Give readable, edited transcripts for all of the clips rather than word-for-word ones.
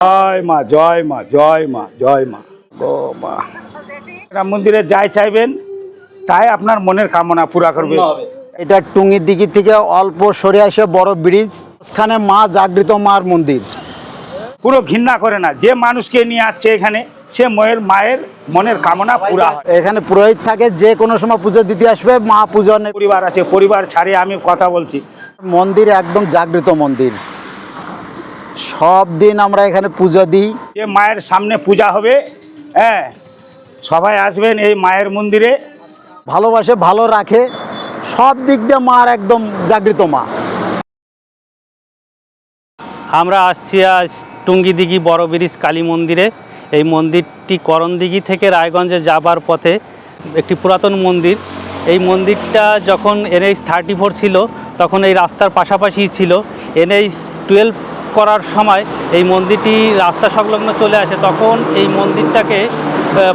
জয় মা জয় মা জয় মা জয় মা গো মা। রাম মন্দিরে যাই চাইবেন তাই আপনার মনের কামনা পুরা করবে। এটা টুঙ্গির দিঘি থেকে অল্প সরে আসে বড় ব্রিজ, মাঝখানে মা জাগৃত মার মন্দির। পুরো ঘৃণা করে না, যে মানুষকে নিয়ে আসছে এখানে সে মায়ের মনের কামনা পুরা হয়। এখানে পুরোহিত থাকে, যে কোনো সময় পুজো দিতে আসবে, মা পুজো নেবে। পরিবার আছে, পরিবার ছাড়িয়ে আমি কথা বলছি। মন্দির একদম জাগৃত মন্দির, সব দিন আমরা এখানে পুজো দিই। যে মায়ের সামনে পূজা হবে, হ্যাঁ সবাই আসবেন এই মায়ের মন্দিরে। ভালোবাসে, ভালো রাখে, সব দিক দিয়ে মার একদম জাগৃত মা। আমরা আসছি আজ টুঙ্গি দিঘি বড় ব্রিজ কালী মন্দিরে। এই মন্দিরটি করণদিঘি থেকে রায়গঞ্জে যাবার পথে একটি পুরাতন মন্দির। এই মন্দিরটা যখন NH-34 ছিল তখন এই রাস্তার পাশাপাশি ছিল। NH-12 করার সময় এই মন্দিরটি রাস্তা সংলগ্ন চলে আসে, তখন এই মন্দিরটাকে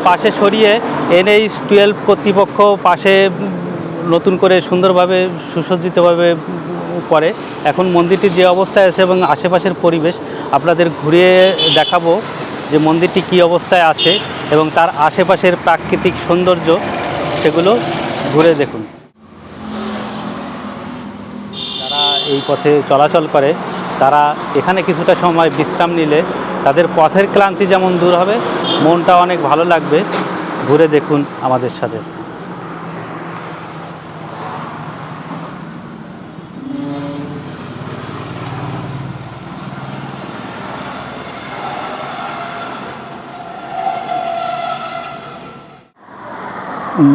পাশে সরিয়ে NH-12 কর্তৃপক্ষ পাশে নতুন করে সুন্দরভাবে সুসজ্জিতভাবে করে। এখন মন্দিরটি যে অবস্থায় আছে এবং আশেপাশের পরিবেশ আপনাদের ঘুরিয়ে দেখাবো যে মন্দিরটি কী অবস্থায় আছে এবং তার আশেপাশের প্রাকৃতিক সৌন্দর্য সেগুলো ঘুরে দেখুন। যারা এই পথে চলাচল করে তারা এখানে কিছুটা সময় বিশ্রাম নিলে তাদের পথের ক্লান্তি যেমন দূর হবে, মনটা অনেক ভালো লাগবে। ঘুরে দেখুন আমাদের সাথে।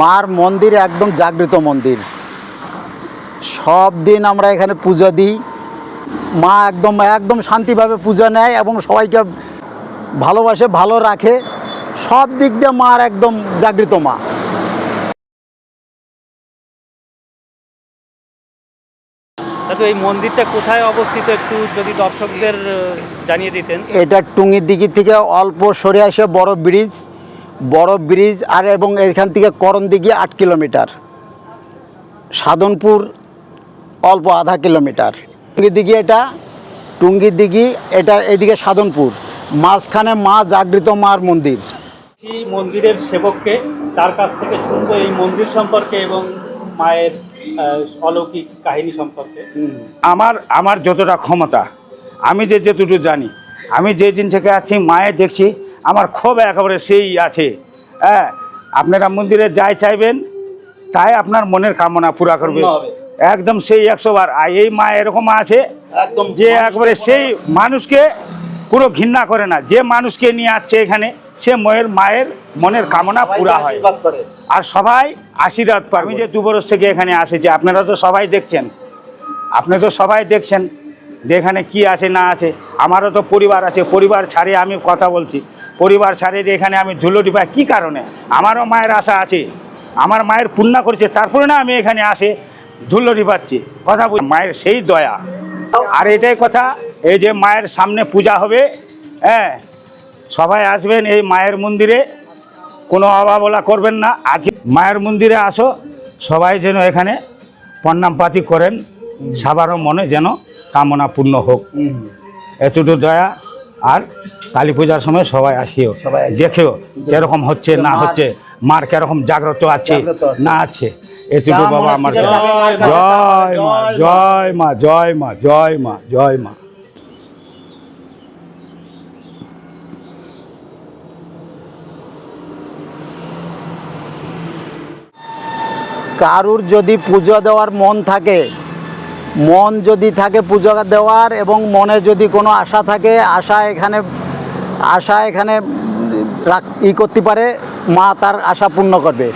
মার মন্দির একদম জাগৃত মন্দির, সব দিন আমরা এখানে পুজো দিই। মা একদম একদম শান্তিভাবে পুজো নেয় এবং সবাইকে ভালোবাসে, ভালো রাখে, সব দিক দিয়ে মার একদম জাগৃত মা। দাদু, এই মন্দিরটা কোথায় অবস্থিত একটু যদি দর্শকদের জানিয়ে দিতেন। এটা টুঙ্গির দিঘি থেকে অল্প সরে আসে বড় ব্রিজ আর এবং এখান থেকে করণদিঘি 8 কিলোমিটার, সাধনপুর অল্প আধা কিলোমিটার। টুঙ্গির দিঘি এটা এদিকে সাধনপুর, মাঝখানে মা জাগৃত মার মন্দির। এই মন্দিরের সেবককে, তার কাছ থেকে শুনবো এই মন্দির সম্পর্কে এবং মায়ের অলৌকিক কাহিনী সম্পর্কে। আমার যতটা ক্ষমতা, আমি যেটুকু জানি, আমি যে দিন থেকে আছি মায়ের দেখছি, আমার ক্ষোভ একেবারে সেই আছে। হ্যাঁ, আপনারা মন্দিরে যাই চাইবেন তাই আপনার মনের কামনা পুরা করবে, একদম সেই 100 বার। আর এই মা এরকম আছে একদম যে একবারে সেই মানুষকে পুরো ঘৃণা করে না, যে মানুষকে নিয়ে আসছে এখানে সে মায়ের মনের কামনা পুরা হয় আর সবাই আশীর্বাদ পায়। আমি যে 2 বছর থেকে এখানে আসেছি, আপনারা তো সবাই দেখছেন, যে এখানে কি আছে না আছে। আমারও তো পরিবার আছে, পরিবার ছাড়িয়ে আমি কথা বলছি। পরিবার ছাড়িয়ে যে এখানে আমি ধুলো ডিপা কী কারণে, আমারও মায়ের আশা আছে, আমার মায়ের পুণ্য করেছে, তারপরে না আমি এখানে আসে ধুলো ডিপাচ্ছি। কথা বলি মায়ের সেই দয়া। আর এটাই কথা, এই যে মায়ের সামনে পূজা হবে, হ্যাঁ সবাই আসবেন এই মায়ের মন্দিরে, কোনো অবহেলা করবেন না। আজকে মায়ের মন্দিরে আসো, সবাই যেন এখানে প্রণাম পাতি করেন, সবারও মনে যেন কামনা পূর্ণ হোক, এতটুকু দয়া। আর কালী পূজার সময় সবাই আসিও, সবাই দেখেও কিরকম হচ্ছে না হচ্ছে, মার কিরকম জাগ্রত আছে না আছে, এতটুকু বাবা আমার জয় মা জয় মা জয় মা জয় মা জয় মা। কারুর যদি পুজো দেওয়ার মন থাকে, যদি থাকে পুজো দেওয়ার, এবং মনে যদি কোনো আশা থাকে, আশা এখানে করতে পারে, মা তার আশা পূর্ণ করবে।